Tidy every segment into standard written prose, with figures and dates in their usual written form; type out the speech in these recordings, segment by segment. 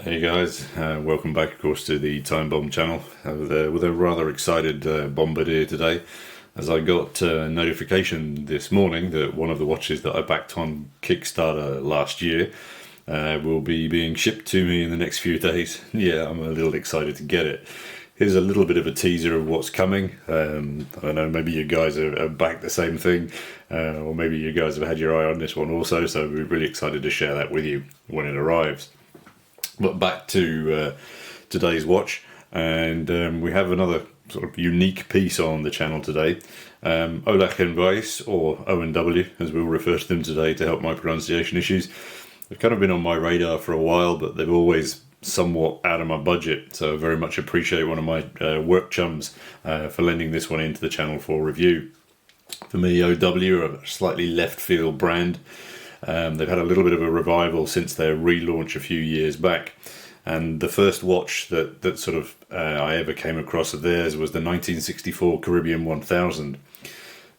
Hey guys, welcome back of course to the Time Bomb channel with a rather excited Bombardier today, as I got a notification this morning that one of the watches that I backed on Kickstarter last year will be being shipped to me in the next few days. Yeah, I'm a little excited to get it. Here's a little bit of a teaser of what's coming. I don't know, maybe you guys are back the same thing, or maybe you guys have had your eye on this one also, so we're really excited to share that with you when it arrives. But back to today's watch, and we have another sort of unique piece on the channel today. OLLECH WAJS, or O&W as we'll refer to them today to help my pronunciation issues. They've kind of been on my radar for a while, but they've always somewhat out of my budget, so I very much appreciate one of my work chums for lending this one into the channel for review. For me, OW are a slightly left field brand. They've had a little bit of a revival since their relaunch a few years back, and the first watch that sort of I ever came across of theirs was the 1964 Caribbean 1000.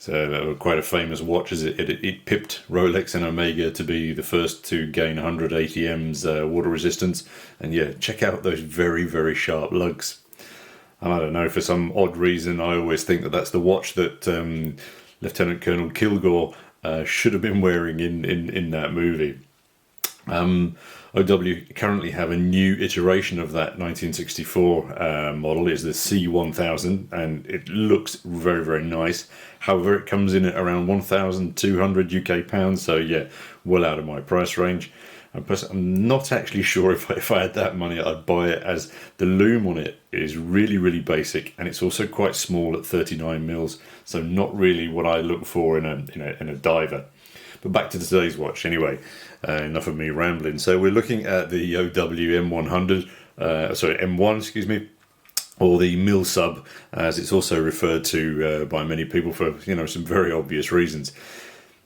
So quite a famous watch, as it pipped Rolex and Omega to be the first to gain 100 ATM's water resistance. And yeah, check out those very sharp lugs. And I don't know, for some odd reason I always think that that's the watch that Lieutenant Colonel Kilgore should have been wearing in that movie. OW currently have a new iteration of that 1964 model. Is the C1000, and it looks very nice. However, it comes in at around 1,200 UK pounds, so yeah, well out of my price range. And plus, I'm not actually sure if I had that money I'd buy it, as the loom on it is really basic, and it's also quite small at 39 mils, so not really what I look for in a diver. But back to today's watch anyway. Enough of me rambling. So we're looking at the OW M100, M1, excuse me, or the Mil Sub, as it's also referred to by many people for some very obvious reasons.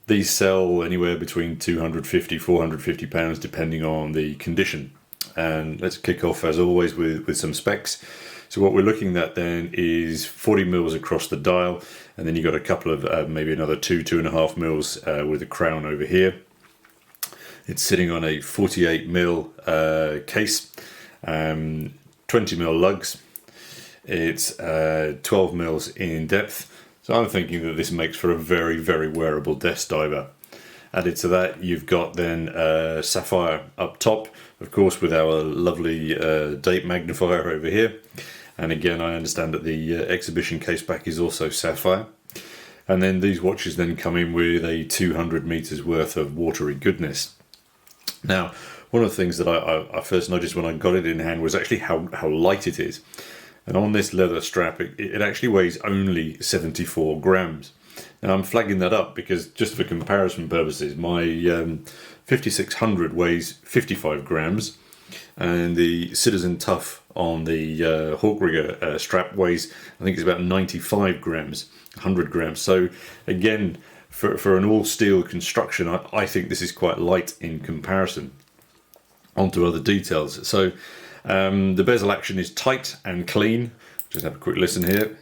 These sell anywhere between 250, 450 pounds depending on the condition. And let's kick off as always with some specs. So what we're looking at then is 40 mils across the dial, and then you've got a couple of maybe another 2.5 mils with a crown over here. It's sitting on a 48 mil case, 20 mil lugs. It's 12 mils in depth. So I'm thinking that this makes for a very wearable desk diver. Added to that, you've got then sapphire up top, of course, with our lovely date magnifier over here. And again, I understand that the exhibition case back is also sapphire. And then these watches then come in with a 200 meters worth of watery goodness. Now, one of the things that I first noticed when I got it in hand was actually how light it is. And on this leather strap, it actually weighs only 74 grams. Now I'm flagging that up because, just for comparison purposes, my 5600 weighs 55 grams, and the Citizen Tough on the Hawk Rigger strap weighs, I think it's about 95 grams, 100 grams. So again, for an all steel construction, I think this is quite light in comparison. On to other details. So the bezel action is tight and clean. Just have a quick listen here.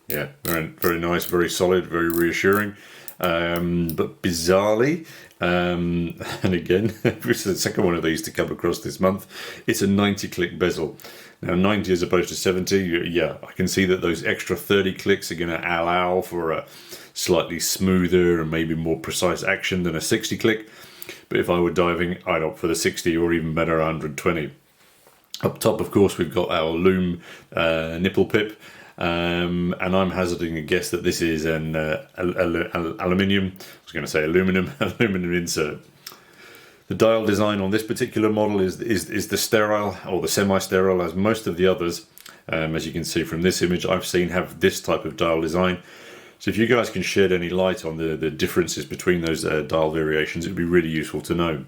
Yeah, very nice, very solid, very reassuring. But bizarrely, and again, this is the second one of these to come across this month, it's a 90 click bezel. Now 90 as opposed to 70, yeah, I can see that those extra 30 clicks are going to allow for a slightly smoother and maybe more precise action than a 60 click. But if I were diving, I'd opt for the 60 or even better 120. Up top, of course, we've got our loom nipple pip, and I'm hazarding a guess that this is an aluminium. I was going to say aluminum insert. The dial design on this particular model is the sterile or the semi-sterile, as most of the others, as you can see from this image, I've seen have this type of dial design. So if you guys can shed any light on the differences between those dial variations, it would be really useful to know.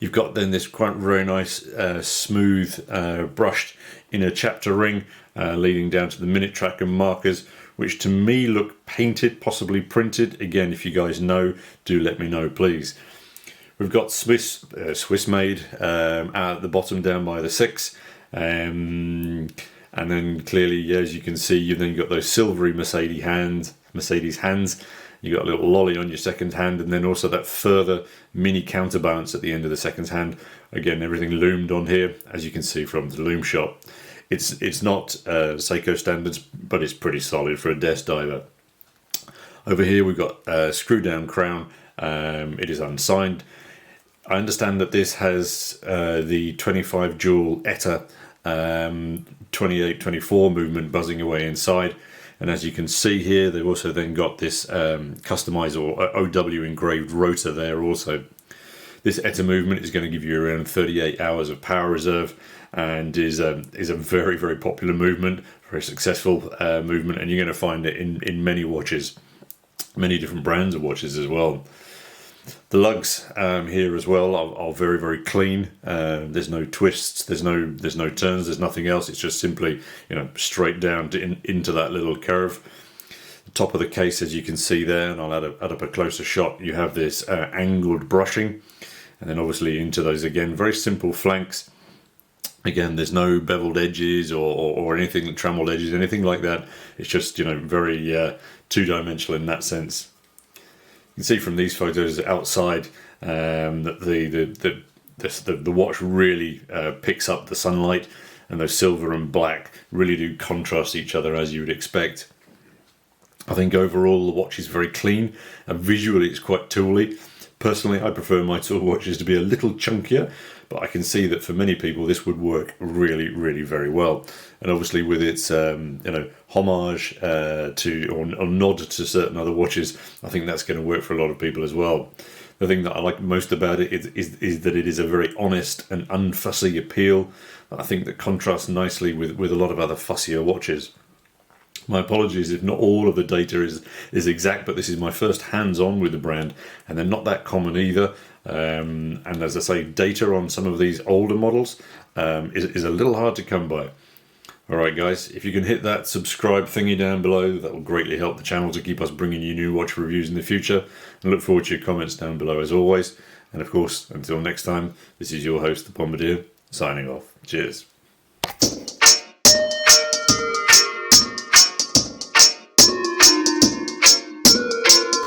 You've got then this quite very nice smooth brushed inner chapter ring leading down to the minute track and markers, which to me look painted, possibly printed. Again, if you guys know, do let me know please. We've got Swiss made at the bottom down by the 6. And then clearly, as you can see, you've then got those silvery Mercedes hands You got a little lolly on your second hand, and then also that further mini counterbalance at the end of the second hand. Again, everything loomed on here, as you can see from the loom shot. It's not Seiko standards, but it's pretty solid for a desk diver. Over here we've got a screw down crown. It is unsigned. I understand that this has the 25 jewel ETA 28-24 movement buzzing away inside, and as you can see here, they've also then got this customized or OW engraved rotor there also. This ETA movement is going to give you around 38 hours of power reserve, and is a very, very popular movement, very successful movement, and you're going to find it in many watches, many different brands of watches as well. The lugs here as well are very, very clean. There's no twists, there's no turns, there's nothing else. It's just simply, you know, straight down into that little curve. The top of the case, as you can see there, and I'll add up a closer shot, you have this angled brushing, and then obviously into those again very simple flanks. Again, there's no beveled edges or anything, trammeled edges, anything like that. It's just, you know, very two-dimensional in that sense. You can see from these photos outside that the watch really picks up the sunlight, and those silver and black really do contrast each other as you would expect. I think overall the watch is very clean, and visually it's quite tooly. Personally, I prefer my tool watches to be a little chunkier, but I can see that for many people this would work really, really very well. And obviously with its you know, homage to or nod to certain other watches, I think that's going to work for a lot of people as well. The thing that I like most about it is that it is a very honest and unfussy appeal. I think that contrasts nicely with a lot of other fussier watches. My apologies if not all of the data is exact, but this is my first hands-on with the brand, and they're not that common either. And as I say, data on some of these older models is a little hard to come by. Alright guys, if you can hit that subscribe thingy down below, that will greatly help the channel to keep us bringing you new watch reviews in the future. And look forward to your comments down below as always. And of course, until next time, this is your host, the Bombardier, signing off. Cheers.